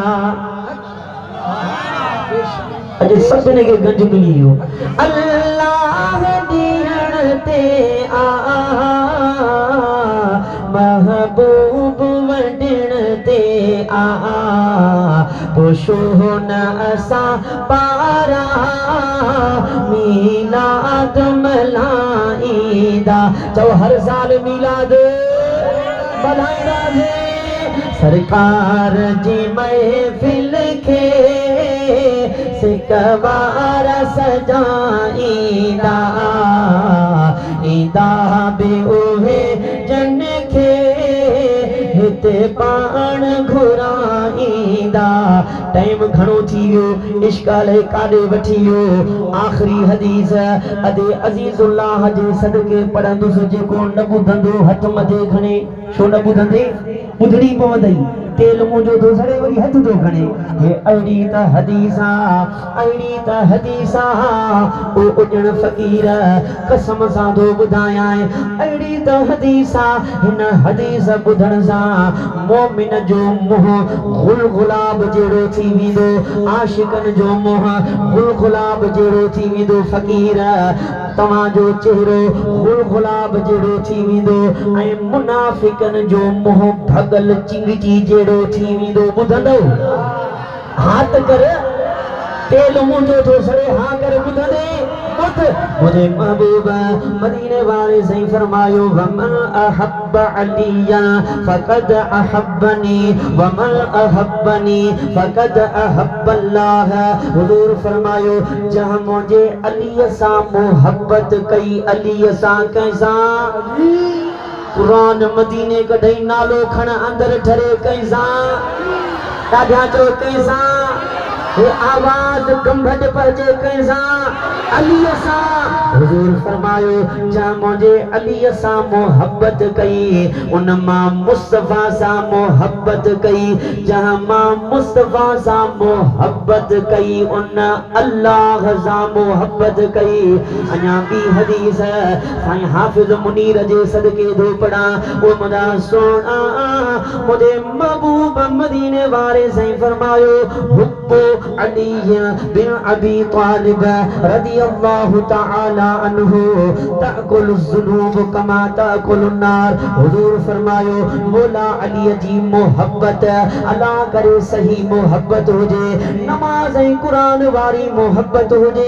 अॼु सभिनी खे गंज मिली वियो अल्लाह ॾियण ते आ महबूब वंडण ते आ पुछो न असां पारा मिलाद मल्हाईंदा चओ हर साल मिलाद मल्हाईंदासीं सरकार जी महफिल खे सिकवार सजाईंदा ईंदा बि उहे जन खे हिते पाण घुराईंदा टाइम घणो थी वियो इश्काल काॾे वठी वियो आख़िरी हदीस अदे अज़ीज़ुल्लाह जे सदके पढ़ंदुसि जेको न ॿुधंदो हथ मथे खणे छो न ॿुधंदे ॿुधणी पवंदई तेल मुंहिंजो थो सड़े वरी हथ थो खणे हे अहिड़ी त हदीसा ओ उजण फ़क़ीर कसम सां थो ॿुधायां अहिड़ी त हदीसा हिन हदीस ॿुधण सां मोमिन जो मुंहुं गुल गुलाब जहिड़ो थी वेंदो आशिकनि जो मुंहुं गुल गुलाब जहिड़ो थी वेंदो फ़क़ीर तव्हांजो चेहरो गुल गुलाब जहिड़ो थी वेंदो ऐं मुनाफ़िकनि जो मुंहुं भगल चिंगजी जहिड़ो थी वेंदो ॿुधंदो हाथ कर तेल मुझो तो सड़े हाँ कर बुधने बुध मुझे महबूबा मदीने वाले सही फरमायो वमन अहब्ब अलिया फकद अहब्बनी वमन अहब्बनी फकद अहब्बल्लाह हुजूर फरमायो जहां मुझे अली सा मोहब्बत कई अली सा कैसा कुरान मदीने कढई नालो खण अंदर ठरे कैसा ॾाढा चो कैसा हे आवाज गंभट पहुंचे कैसा अली सा हुजूर फरमायो जा मुझे अली सा मोहब्बत कई उन मां मुस्तफा सा मोहब्बत कई जहां मां मुस्तफा सा मोहब्बत कई उन अल्लाह सा मोहब्बत कई अञा भी हदीस साईं हाफिज मुनीर जे सदके दो पढ़ा ओ मुदा सोना मुझे महबूब मदीने वाले सही फरमायो हुब्बो अली बिन अबी तालिब रदियल्लाहु तआला अन्हु ताकुलु ज़ुनूब कमा ताकुलु नार हुजूर फरमायो मौला अली जी मोहब्बत अला करे सही मोहब्बत हुजे नमाज ऐं कुरान वारी मोहब्बत हुजे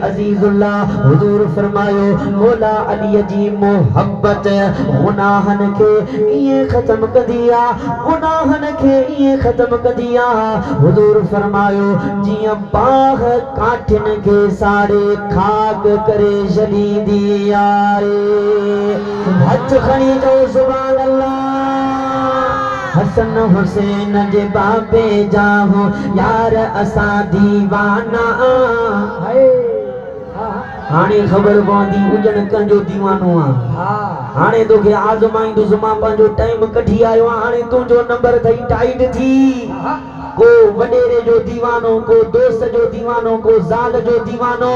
अजीजुल्लाह हुजूर फरमायो मौला अली जी मोहब्बत गुनाहन के ये खत्म कदिया गुनाहन के ये खत्म कदिया हुजूर फरमायो जिया बाह काठन के सारे खाक करे शरीदी आए हथ खणी जो सुभान अल्लाह हसन हुसैन जे बाबे जाहो यार असा दीवाना हाणे ख़बर पवंदी उजण कंजो दीवानो आ हाणे तोखे आज़माईंदुसि मां पंहिंजो टाइम कढी आयो आहियां हाणे तुंहिंजो नंबर अथई टाइट थी को वडेरे जो दीवानो को दोस्त जो दीवानो को ज़ाल जो दीवानो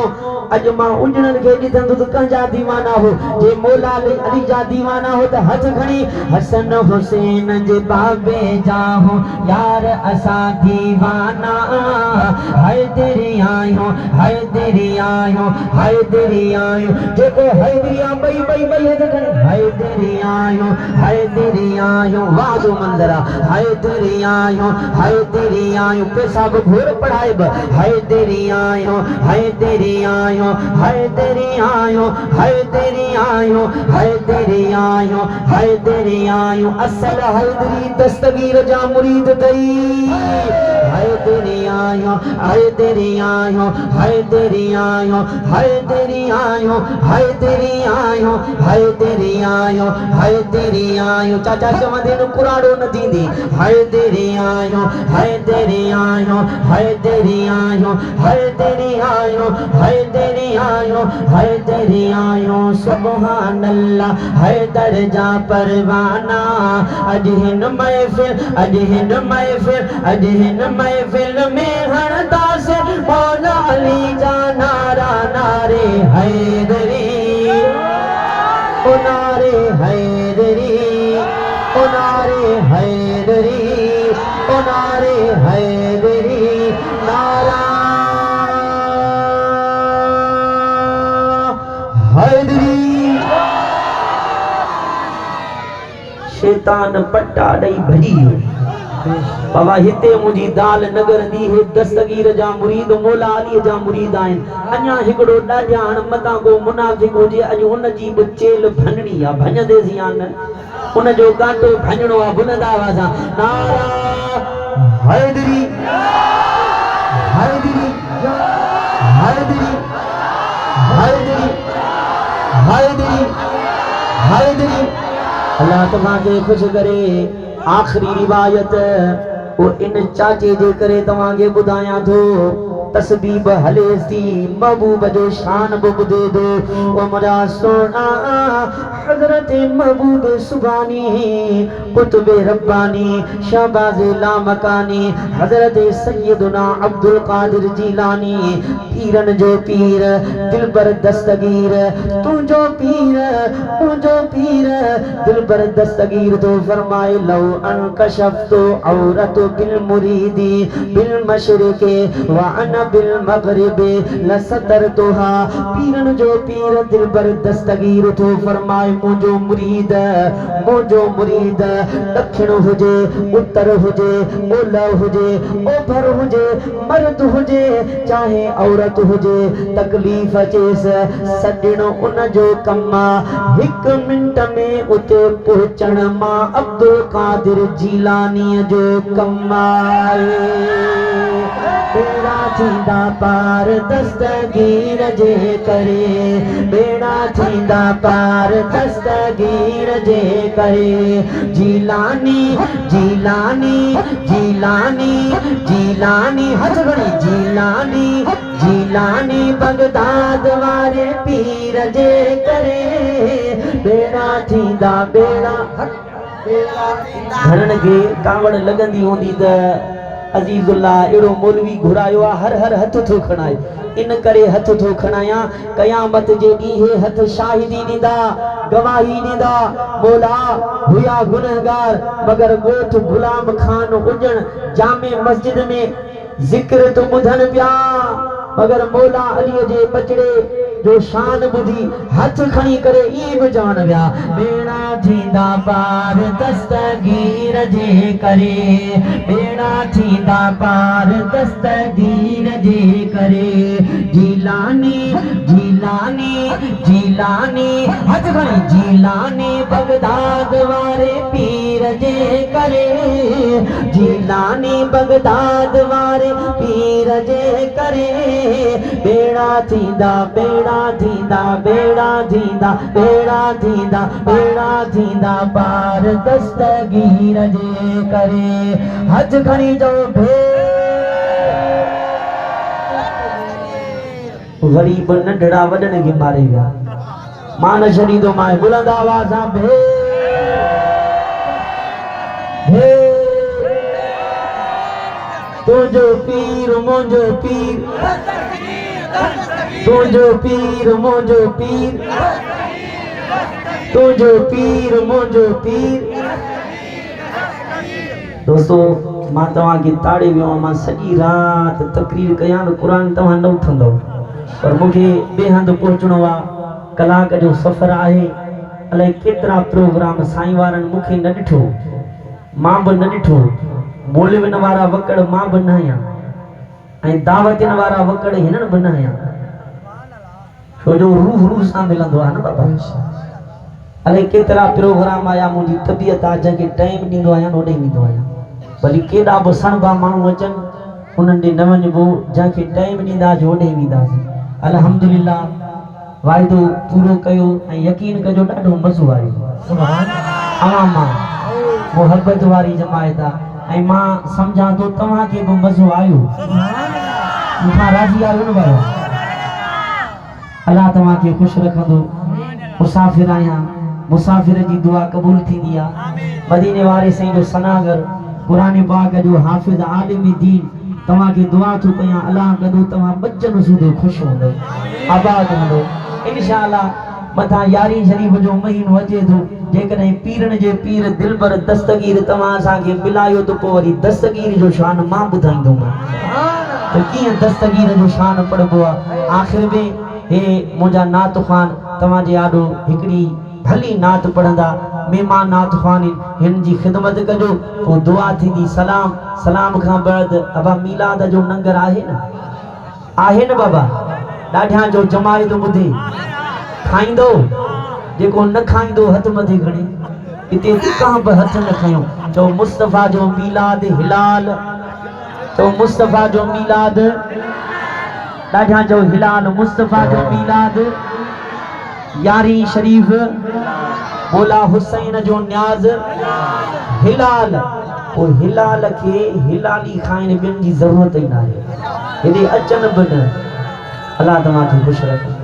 अॼु मां उजणनि खे ॾिसंदुसि त कंहिंजा दीवाना हो जे मौला अली जा दीवाना हो त हथ खणी हसन हुसैन जे बाबे जा हो यार असां दीवाना हैदरी आहियूं हैदरी आहियूं हैदरी आहियूं जेको हैदरी आ ॿई हथ खणी हैदरी आहियूं वाह जो मंज़र आहे हैदरी आहियूं हैदरी आहियूं पेशाब घोर पढ़ाए ब हैदरी आहियूं हैदरी आहियूं हैदरी आहियूं हैदरी आहियूं हैदरी आहियूं हैदरी आहियूं असल हैदरी दस्तगीर जा मुरीद तई हैदरी आहियूं हैदरी आहियूं हैदरी आहियूं हैदरी आहियूं हैदरी आहियूं हैदरी आहियूं हैदरी आहियूं चाचा चवंदे न कुराड़ो न थींदी हैदरी आहियूं हैदरी आहियूं हैदरी आहियूं हैदरी आहियूं हैदरी आहियूं हैदरी आहियूं सुभान अल्लाह हैदर जा परवाना अॼु हिन महफ़िल में हणदास मौला अली जा नारा नारे हैदरी ओ नारे हैदरी ओ नारे हैदरी ओ नारे हैदरी नारा हैदरी शैतान पट्टा ॾेई भॼी बाबा हिते मुझी दाल नगर दी है दस्तगीर जा मुरीद मौला अली जा मुरीद आहिनि अञा हिकिड़ो ॾाढाण मतां को मुनाफ़िक हुजे अॼु हुन जी बि चेल भनणी आहे भञंदे या न उन जो कांटो भञणो आहे बुलंद आवाज़ सां नारा हैदरी हैदरी हैदरी हैदरी हैदरी हैदरी अल्लाह तव्हांखे ख़ुशि करे आखिरी रिवायत वो इन चाचे जे करे तव्हांखे ॿुधायां थो तस्बीब हले थी महबूब जो शान बि ॿुधे थो ओ मुंहिंजा सोना हज़रत महबूब सुभानी कुतुब रब्बानी शहबाज़ लामकानी हज़रत सैयदना अब्दुल कादिर जीलानी पीरन जो पीर दिलबर दस्तगीर तुंहिंजो पीर दिलबर दस्तगीर तो फरमाए लो अन कशफ्तु औरतु बिल मुरीदी बिल मशरिके व अन बिल मगरिब लसतरतुहा पीरन जो पीर दिलबर दस्तगीर तो फरमाए मुझो मुरीद दक्षिण हुजे उत्तर हुजे ओलह हुजे ओभर हुजे मर्द हुजे चाहे औरत हुजे तकलीफ़ अचेस सजण उन जो कमा हिक मिनट में उते पहुंचण मां अब्दुल कादिर जीलानी जो कमाए बेड़ा थींदा पार दस्तगीर जे करे बेड़ा थींदा पार दस्तगीर जे करे जीलानी जीलानी जीलानी जीलानी हथ खणी जीलानी जीलानी बगदाद वारे पीर जे करे बेड़ा थींदा बेड़ा घणनि खे कावड़ लॻंदी हूंदी त अजीजुल्ला एड़ो मौलवी घुरायो आ हर हर हथ थो खणाए इन करे हथ थो खणाया कयामत जे ॾींहुं हथ शाहिदी ॾींदा गवाही ॾींदा मौला हुया गुनहगार मगर ॻोठ गुलाम खान उजण जामे मस्जिद में जिक्र तो ॿुधन पिया मगर मौला अली जे बचड़े जो शान बुधी हथ खणी करे ई बि चवण विया बेड़ा थींदा पार दस्तगीर जे करे बेड़ा थींदा पार दस्तगीर जे करे जीलानी जीलानी जीलानी हथ खणी जीलानी बगदाद वारे पीर जे करे जीलानी बगदाद वारे पीर जे करे बेड़ा थींदा बेड़ा थींदा बेड़ा थींदा बेड़ा थींदा बेड़ा थींदा पार दस्तगीर जे करे हथ खणी जो गरीब नंढड़ा वॾनि खे मारे विया मां न छॾींदो मां बुलंद आवाज़ सां तुंहिंजो पीर मुंहिंजो पीर तुंहिंजो पीर मुंहिंजो पीर तुंहिंजो पीर मुंहिंजो पीर दोस्तों मां तव्हांखे ताड़े वियो मां सॼी राति तकरीर कयां त क़ुरान तव्हां न उथंदव पर मूंखे ॿिए हंधि पहुचणो आहे कलाक जो सफ़र आहे अलाए केतिरा प्रोग्राम साईं वारनि मूंखे न ॾिठो मां बि न ॾिठो मौलविन वारा वकड़ मां बि न आहियां ऐं दावतिन वारा वकड़ हिननि बि न आहियां छो जो रूह सां मिलंदो आहे न बाबा अलाए केतिरा प्रोग्राम आया मुंहिंजी तबियत आहे जंहिंखे टाइम ॾींदो आहियां ओॾे ईंदो आहियां भली केॾा बि सणबा माण्हू अचनि उन्हनि ॾे न वञिबो जंहिंखे टाइम ॾींदासीं ओॾे ईंदासीं अल्हम्दुलिल्लाह वाइदो पूरो कयो ऐं यकीन कजो ॾाढो मज़ो आयो अवाम मां मोहब्बत वारी जमायत आहे ऐं मां सम्झां थो तव्हांखे बि मज़ो आयो मूंखां राज़ी आहियो न बाबा अल्लाह तव्हांखे ख़ुशि रखंदो मुसाफ़िर आहियां मुसाफ़िर जी दुआ क़बूल थींदी आहे मदीने वारे साईं जो सनागर क़ुरान पाक जो हाफ़िज़ आलिम दीन तव्हांखे दुआ थो कयां अल्लाह कदो तव्हां बचन सूदो ख़ुशि हूंदो आबाद हूंदो इंशाअल्लाह मथां यारी शरीफ़ जो महीनो अचे थो जेकॾहिं पीरन जे पीर दिलबर दस्तगीर तव्हां असांखे मिलायो त पोइ वरी दस्तगीर जो शान मां ॿुधाईंदोमांव त कीअं दस्तगीर जो शान पढ़बो आहे आख़िर में हे मुंहिंजा नात ख़ान तव्हांजे आॾो हिकिड़ी भली नात पढ़ंदा महिमान नात ख़ान हिन जी ख़िदमत कजो पोइ दुआ थींदी सलाम सलाम खां बाद अबा मीलाद जो लंगर आहे न बाबा ॾाढियां जो जमायत ॿुधे खाईंदो जेको न खाईंदो हथ मथे खणे हिते का बि हथ न खयो चओ मुस्तफ़ा जो मीलाद हिलाल चओ मुस्तफ़ा जो मीलाद ॾाढियां जो हिलाल मुस्तफ़ा जो मीलाद यारी शरीफ बोला हुसैन जो न्याज हिलाल ओ हिलाल के हिलाली खाइण ॿियनि जी ज़रूरत ई न आहे हेॾे अचनि बि न अल्लाह तव्हांखे ख़ुशि रखे